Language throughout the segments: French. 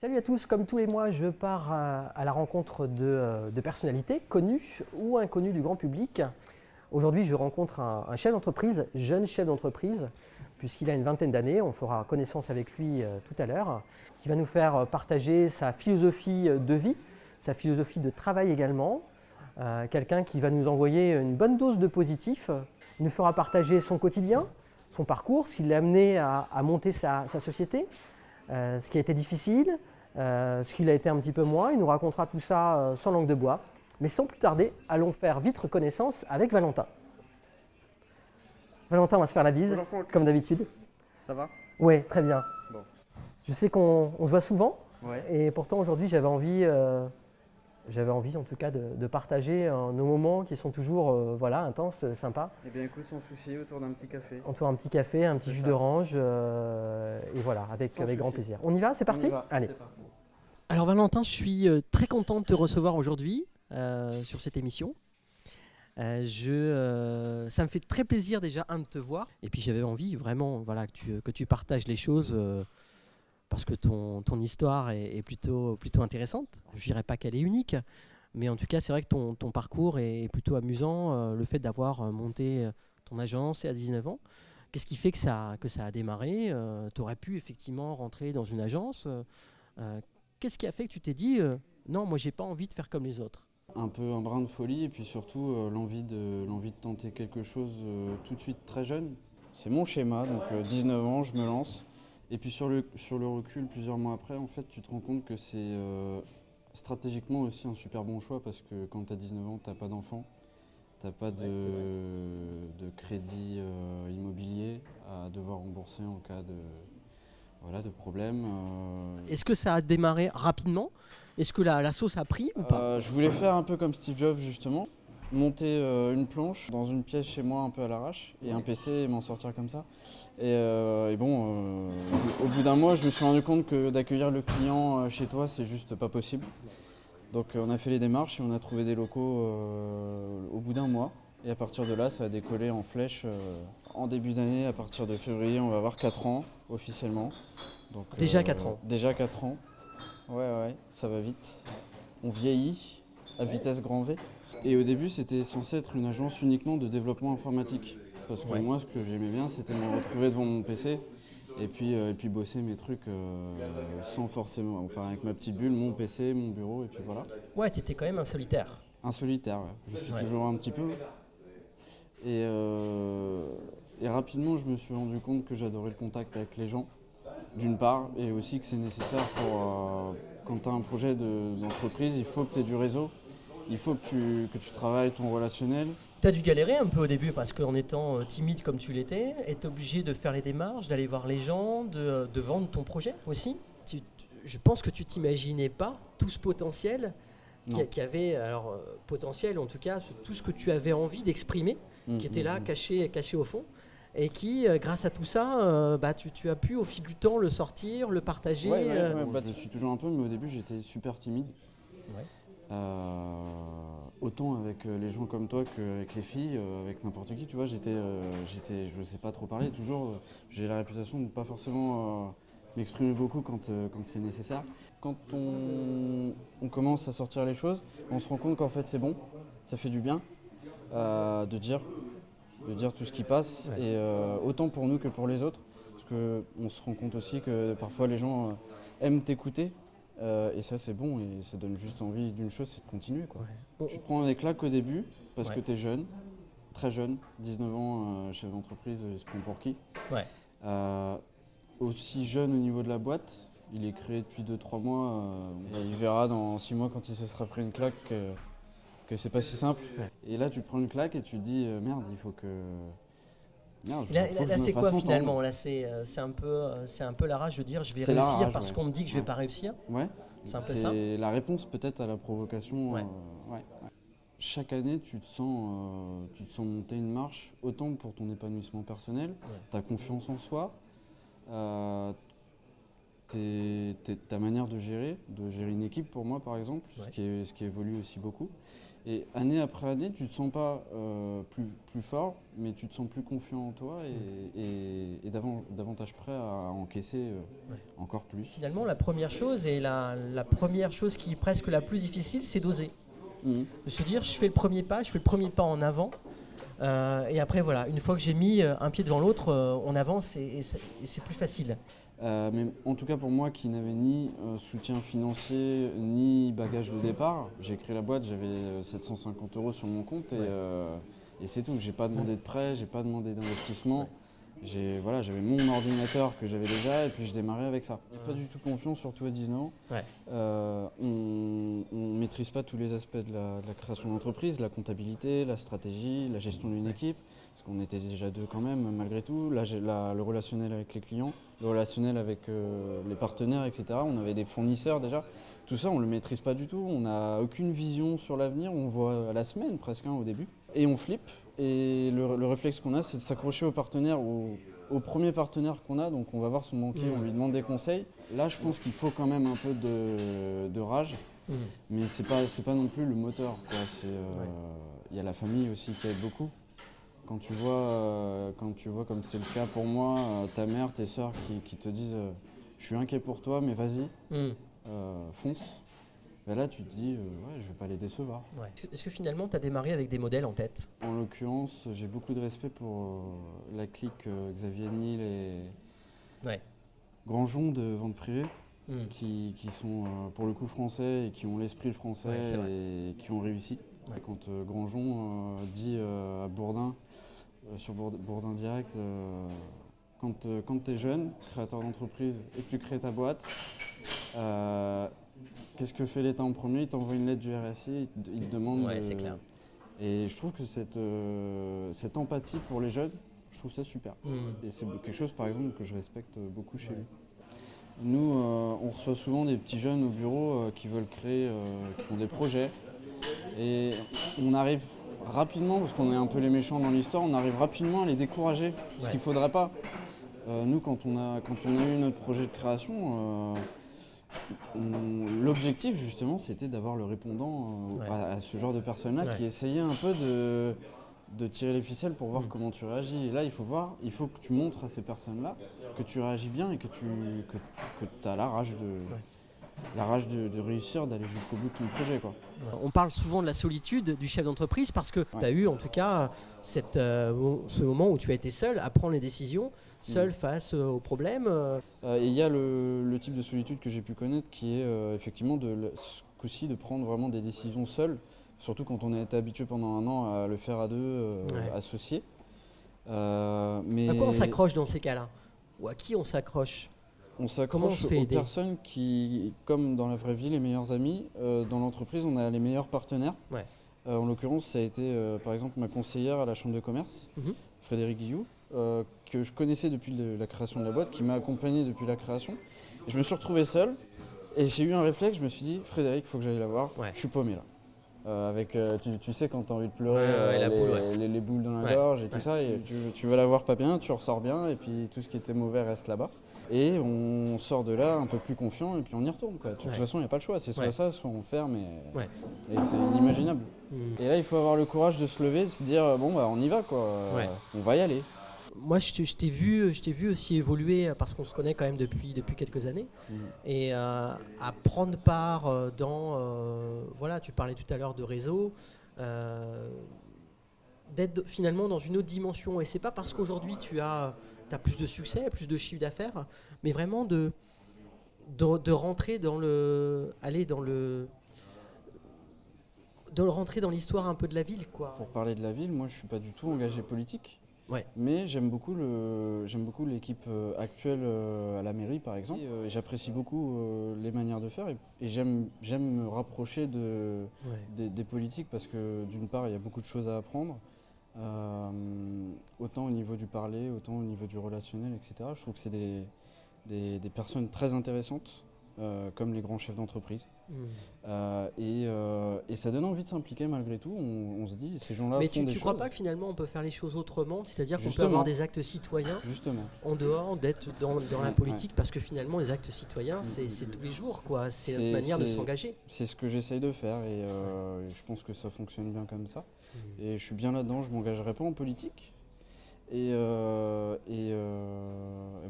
Salut à tous, comme tous les mois, je pars à la rencontre de personnalités connues ou inconnues du grand public. Aujourd'hui, je rencontre un chef d'entreprise, jeune chef d'entreprise, puisqu'il a une vingtaine d'années. On fera connaissance avec lui tout à l'heure, qui va nous faire partager sa philosophie de vie, sa philosophie de travail également. Quelqu'un qui va nous envoyer une bonne dose de positif. Il nous fera partager son quotidien, son parcours, ce qui l'a amené à monter sa société. Ce qui a été difficile, ce qu'il a été un petit peu moins. Il nous racontera tout ça sans langue de bois. Mais sans plus tarder, allons faire vite connaissance avec Valentin. Valentin, on va se faire la bise, comme d'habitude. Ça va? Oui, très bien. Bon. Je sais qu'on se voit souvent, Ouais. et pourtant aujourd'hui j'avais envie en tout cas de partager nos moments qui sont toujours intenses, sympas. Eh bien écoute, sans souci, autour d'un petit café. Autour d'un petit café, un petit jus d'orange, et voilà, avec grand plaisir. On y va, c'est parti? On y va. Allez. C'est parti. Alors Valentin, je suis très content de te recevoir aujourd'hui sur cette émission. Ça me fait très plaisir déjà de te voir. Et puis j'avais envie vraiment que tu partages les choses parce que ton histoire est plutôt intéressante. Je ne dirais pas qu'elle est unique, mais en tout cas c'est vrai que ton parcours est plutôt amusant. Le fait d'avoir monté ton agence à 19 ans, qu'est-ce qui fait que ça a démarré? Tu aurais pu effectivement rentrer dans une agence. Qu'est-ce qui a fait que tu t'es dit non, moi j'ai pas envie de faire comme les autres? Un peu un brin de folie et puis surtout l'envie de tenter quelque chose tout de suite très jeune. C'est mon schéma, donc 19 ans, je me lance. Et puis sur le recul, plusieurs mois après, en fait, tu te rends compte que c'est stratégiquement aussi un super bon choix parce que quand tu as 19 ans, tu n'as pas d'enfant, tu n'as pas de crédit immobilier à devoir rembourser en cas de problème. Est-ce que ça a démarré rapidement? Est-ce que la sauce a pris ou pas? Je voulais faire un peu comme Steve Jobs justement, monter une planche dans une pièce chez moi un peu à l'arrache et un PC et m'en sortir comme ça. Et bon, au bout d'un mois, je me suis rendu compte que d'accueillir le client chez toi, c'est juste pas possible. Donc on a fait les démarches et on a trouvé des locaux au bout d'un mois. Et à partir de là, ça a décollé en flèche en début d'année. À partir de février, on va avoir 4 ans officiellement. Donc, Déjà 4 ans. Déjà 4 ans. Ouais, ça va vite. On vieillit à vitesse grand V. Et au début, c'était censé être une agence uniquement de développement informatique. Parce que moi, ce que j'aimais bien, c'était me retrouver devant mon PC et puis bosser mes trucs sans forcément, enfin avec ma petite bulle, mon PC, mon bureau, et puis voilà. Ouais, tu étais quand même un solitaire. Un solitaire, ouais. Je suis toujours un petit peu. Et rapidement, je me suis rendu compte que j'adorais le contact avec les gens, d'une part, et aussi que c'est nécessaire pour quand tu as un projet d'entreprise, il faut que tu aies du réseau, il faut que tu travailles ton relationnel. Tu as dû galérer un peu au début parce qu'en étant timide comme tu l'étais, être obligé de faire les démarches, d'aller voir les gens, de vendre ton projet aussi. Je pense que tu t'imaginais pas tout ce potentiel qui avait, potentiel en tout cas, tout ce que tu avais envie d'exprimer, qui était là, caché au fond. Et qui, grâce à tout ça, tu as pu au fil du temps le sortir, le partager. Je le suis toujours un peu, mais au début j'étais super timide. Ouais. Autant avec les gens comme toi qu'avec les filles, avec n'importe qui, tu vois, je sais pas trop parler. Toujours, j'ai la réputation de ne pas forcément m'exprimer beaucoup quand c'est nécessaire. Quand on commence à sortir les choses, on se rend compte qu'en fait c'est bon, ça fait du bien de dire tout ce qui passe, et autant pour nous que pour les autres, parce qu'on se rend compte aussi que parfois les gens aiment t'écouter, et ça c'est bon, et ça donne juste envie d'une chose, c'est de continuer, quoi. Ouais. Tu te prends des claques au début, parce que tu es jeune, très jeune, 19 ans, chef d'entreprise, il se prend pour qui? Aussi jeune au niveau de la boîte, il est créé depuis 2-3 mois, il verra dans 6 mois quand il se sera pris une claque que c'est pas si simple. Et là, tu prends une claque et tu te dis merde, il faut que. Merde, là c'est quoi finalement? Là, c'est un peu la rage de dire je vais réussir parce qu'on me dit que je vais pas réussir. Ouais. C'est un peu ça. C'est la réponse peut-être à la provocation. Chaque année, tu te sens monter une marche, autant pour ton épanouissement personnel, ta confiance en soi, ta manière de gérer une équipe pour moi par exemple, ce qui évolue aussi beaucoup. Et année après année, tu te sens pas plus fort, mais tu te sens plus confiant en toi et davantage prêt à encaisser encore plus. Finalement, la première chose et la première chose qui est presque la plus difficile, c'est d'oser. De se dire, je fais le premier pas en avant. Et après, voilà, une fois que j'ai mis un pied devant l'autre, on avance et c'est plus facile. Mais en tout cas pour moi qui n'avais ni soutien financier ni bagage de départ, j'ai créé la boîte, j'avais 750 € sur mon compte et c'est tout. J'ai pas demandé de prêt, j'ai pas demandé d'investissement. J'avais mon ordinateur que j'avais déjà et puis je démarrais avec ça. J'ai pas du tout confiance, surtout à 19 ans. On ne maîtrise pas tous les aspects de la création d'entreprise, la comptabilité, la stratégie, la gestion d'une équipe. Parce qu'on était déjà deux quand même, malgré tout. Là, le relationnel avec les clients, le relationnel avec les partenaires, etc. On avait des fournisseurs déjà. Tout ça, on ne le maîtrise pas du tout. On n'a aucune vision sur l'avenir. On voit à la semaine presque au début. Et on flippe. Et le réflexe qu'on a, c'est de s'accrocher au partenaire, au premier partenaire qu'on a. Donc on va voir son banquier, on lui demande des conseils. Là, je pense qu'il faut quand même un peu de rage. Mais c'est pas non plus le moteur, quoi. Y a la famille aussi qui aide beaucoup. Quand tu vois comme c'est le cas pour moi, ta mère, tes sœurs qui te disent je suis inquiet pour toi, mais vas-y, fonce. Ben là, tu te dis je vais pas les décevoir. Est-ce que finalement, tu as démarré avec des modèles en tête ? En l'occurrence, j'ai beaucoup de respect pour la clique Xavier Niel et Grandjean de Vente Privée, qui sont pour le coup français et qui ont l'esprit français et qui ont réussi. Quand Grandjean dit à Bourdin, sur Bourdin Direct, quand tu es jeune, créateur d'entreprise, et que tu crées ta boîte, qu'est-ce que fait l'État en premier ? Il t'envoie une lettre du RSI, il te demande... c'est clair. Et je trouve que cette empathie pour les jeunes, je trouve ça super. Et c'est quelque chose, par exemple, que je respecte beaucoup chez lui. Nous, on reçoit souvent des petits jeunes au bureau qui veulent créer, qui font des projets. Et on arrive rapidement, parce qu'on est un peu les méchants dans l'histoire, on arrive rapidement à les décourager, ce qu'il ne faudrait pas. Nous, quand on a eu notre projet de création, l'objectif justement c'était d'avoir le répondant à ce genre de personnes-là qui essayaient un peu de tirer les ficelles pour voir comment tu réagis. Et là, il faut que tu montres à ces personnes-là que tu réagis bien et que tu as la rage de réussir, d'aller jusqu'au bout de ton projet, quoi. On parle souvent de la solitude du chef d'entreprise parce que tu as eu en tout cas ce moment où tu as été seul à prendre les décisions, seul face aux problèmes. Il y a le type de solitude que j'ai pu connaître qui est effectivement ce coup-ci de prendre vraiment des décisions seul, surtout quand on a été habitué pendant un an à le faire à deux, associés. Mais à quoi on s'accroche dans ces cas-là ? Ou à qui on s'accroche ? On s'accroche aux personnes qui, comme dans la vraie vie, les meilleurs amis. Dans l'entreprise, on a les meilleurs partenaires. En l'occurrence, ça a été par exemple ma conseillère à la chambre de commerce, Frédéric Guillou, que je connaissais depuis la création de la boîte, qui m'a accompagné depuis la création. Et je me suis retrouvé seul et j'ai eu un réflexe, je me suis dit, Frédéric, il faut que j'aille la voir, je suis paumé là. Avec, tu sais, quand tu as envie de pleurer, les boules dans la gorge et tout ça, et tu veux la voir pas bien, tu ressors bien, et puis tout ce qui était mauvais reste là-bas. Et on sort de là un peu plus confiant et puis on y retourne, quoi. De toute façon, il n'y a pas le choix. C'est soit ça, soit on ferme et c'est inimaginable. Et là, il faut avoir le courage de se lever, de se dire bon, bah, on y va, quoi. On va y aller. Moi, je t'ai vu aussi évoluer parce qu'on se connaît quand même depuis quelques années. Et à prendre part dans... tu parlais tout à l'heure de réseau. D'être finalement dans une autre dimension. Et c'est pas parce qu'aujourd'hui tu as plus de succès, plus de chiffre d'affaires, mais vraiment de rentrer rentrer dans l'histoire un peu de la ville, quoi. Pour parler de la ville, moi je suis pas du tout engagé politique, mais j'aime beaucoup l'équipe actuelle à la mairie, par exemple. J'apprécie beaucoup les manières de faire et j'aime me rapprocher des politiques parce que d'une part il y a beaucoup de choses à apprendre. Autant au niveau du parler, autant au niveau du relationnel, etc. Je trouve que c'est des personnes très intéressantes comme les grands chefs d'entreprise. Mmh. Et ça donne envie de s'impliquer malgré tout. On se dit, ces gens-là Mais font des tu choses. crois pas que finalement on peut faire les choses autrement, c'est-à-dire qu'on peut Justement. avoir des actes citoyens Justement. en dehors d'être dans la politique, parce que finalement les actes citoyens c'est tous les jours, quoi. C'est notre manière de s'engager. C'est ce que j'essaye de faire et je pense que ça fonctionne bien comme ça. Et je suis bien là-dedans, je ne m'engagerai pas en politique. Et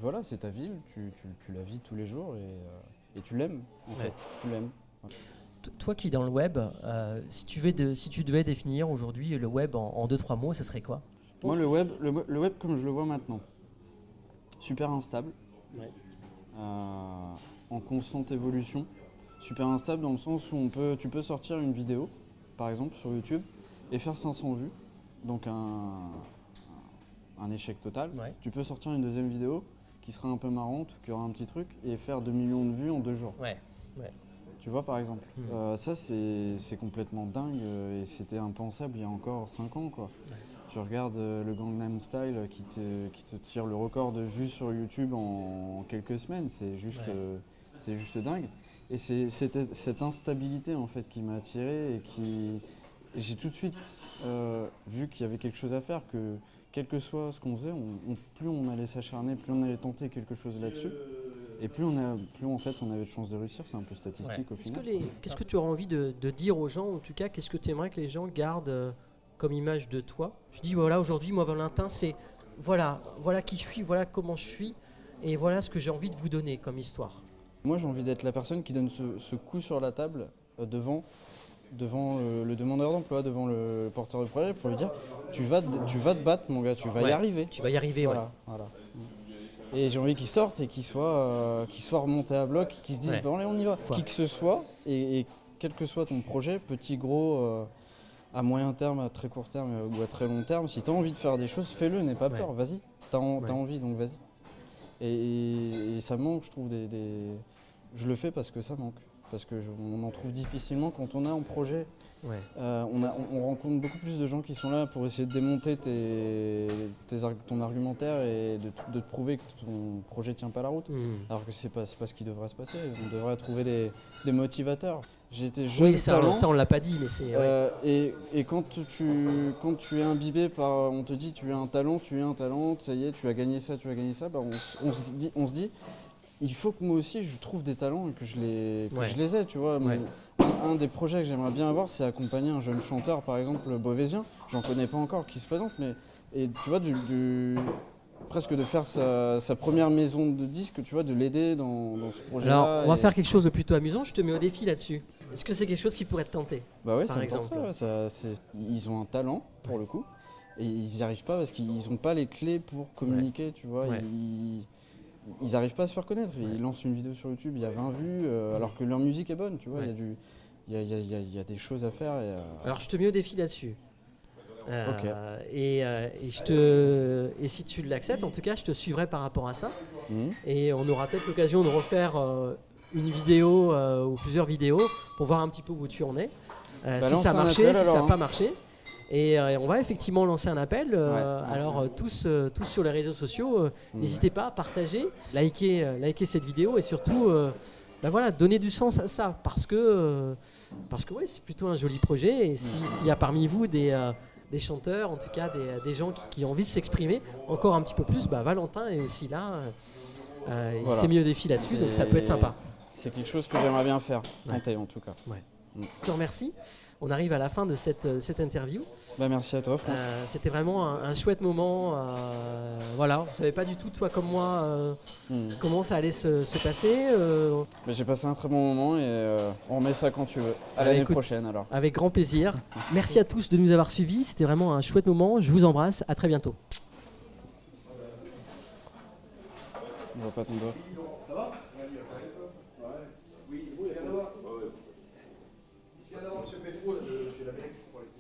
voilà, c'est ta ville, tu la vis tous les jours et tu l'aimes en fait, tu l'aimes. Voilà. Toi qui es dans le web, si tu devais définir aujourd'hui le web en 2-3 mots, ça serait quoi? Moi le web comme je le vois maintenant, super instable, en constante évolution, super instable dans le sens où tu peux sortir une vidéo, par exemple sur YouTube, et faire 500 vues, donc un échec total. Ouais. Tu peux sortir une deuxième vidéo qui sera un peu marrante, qui aura un petit truc, et faire 2 millions de vues en 2 jours. Ouais. Tu vois, par exemple. Ça, c'est complètement dingue, et c'était impensable il y a encore 5 ans, quoi. Ouais. Tu regardes le Gangnam Style qui te tire le record de vues sur YouTube en quelques semaines, c'est juste dingue. Et c'est cette instabilité, en fait, qui m'a attiré et j'ai tout de suite vu qu'il y avait quelque chose à faire, que quel que soit ce qu'on faisait, plus on allait s'acharner, plus on allait tenter quelque chose là-dessus, et plus en fait on avait de chances de réussir. C'est un peu statistique au final. Qu'est-ce que tu aurais envie de dire aux gens, en tout cas, qu'est-ce que tu aimerais que les gens gardent comme image de toi? Tu dis voilà, aujourd'hui, moi Valentin, c'est voilà qui je suis, voilà comment je suis, et voilà ce que j'ai envie de vous donner comme histoire. Moi j'ai envie d'être la personne qui donne ce coup sur la table devant le demandeur d'emploi, devant le porteur de projet, pour lui dire tu vas te battre mon gars, tu vas y arriver. Tu vas y arriver, voilà. Et j'ai envie qu'ils sortent et qu'ils soient remontés à bloc, qu'ils se disent bon allez on y va. Qui que ce soit, et quel que soit ton projet, petit, gros, à moyen terme, à très court terme ou à très long terme, si tu as envie de faire des choses, fais-le, n'aie pas peur, vas-y, t'as envie donc vas-y. Et ça manque, je trouve, je le fais parce que ça manque. Parce qu'on en trouve difficilement quand on a un projet. Ouais. On rencontre beaucoup plus de gens qui sont là pour essayer de démonter ton argumentaire et de te prouver que ton projet ne tient pas la route. Alors que c'est pas ce qui devrait se passer. On devrait trouver des motivateurs. J'ai été jeune talent. Ça on l'a pas dit, mais c'est... Et quand tu es imbibé par... On te dit tu es un talent, ça y est, tu as gagné ça, bah on se dit il faut que moi aussi je trouve des talents et que je les ai, tu vois. Un des projets que j'aimerais bien avoir, c'est accompagner un jeune chanteur, par exemple beauvaisien. J'en connais pas encore qui se présente, et tu vois, presque de faire sa première maison de disques, tu vois, de l'aider dans ce projet-là. Alors, on va faire quelque chose de plutôt amusant. Je te mets au défi là-dessus. Est-ce que c'est quelque chose qui pourrait te tenter? Bah ouais, par exemple. Ils ont un talent pour le coup, et ils n'y arrivent pas parce qu'ils n'ont pas les clés pour communiquer, tu vois. Ils n'arrivent pas à se faire connaître. Ils lancent une vidéo sur YouTube, il y a 20 vues, alors que leur musique est bonne, tu vois. Il y a des choses à faire. Alors je te mets au défi là-dessus. Ok. Et si tu l'acceptes, en tout cas, je te suivrai par rapport à ça. Et on aura peut-être l'occasion de refaire une vidéo ou plusieurs vidéos pour voir un petit peu où tu en es. Si ça a marché, si ça n'a pas marché. Et on va effectivement lancer un appel. Alors tous sur les réseaux sociaux, n'hésitez pas à partager, liker cette vidéo et surtout donner du sens à ça parce que c'est plutôt un joli projet. Et s'il y a parmi vous des chanteurs, en tout cas des gens qui ont envie de s'exprimer encore un petit peu plus, Valentin est aussi là. Il s'est mis au défi là-dessus, donc ça peut être sympa. C'est quelque chose que j'aimerais bien faire, tenter en tout cas. Je te remercie. On arrive à la fin de cette interview. Merci à toi, Franck. C'était vraiment un chouette moment. On ne savait pas du tout, toi comme moi, comment ça allait se passer. J'ai passé un très bon moment et on remet ça quand tu veux. À l'année prochaine alors. Avec grand plaisir. Merci à tous de nous avoir suivis. C'était vraiment un chouette moment. Je vous embrasse. À très bientôt. On voit pas ton doigt. Ça va? Oui, il vient d'avoir. Je viens d'avoir M. Pétro, j'ai la belle pour laisser.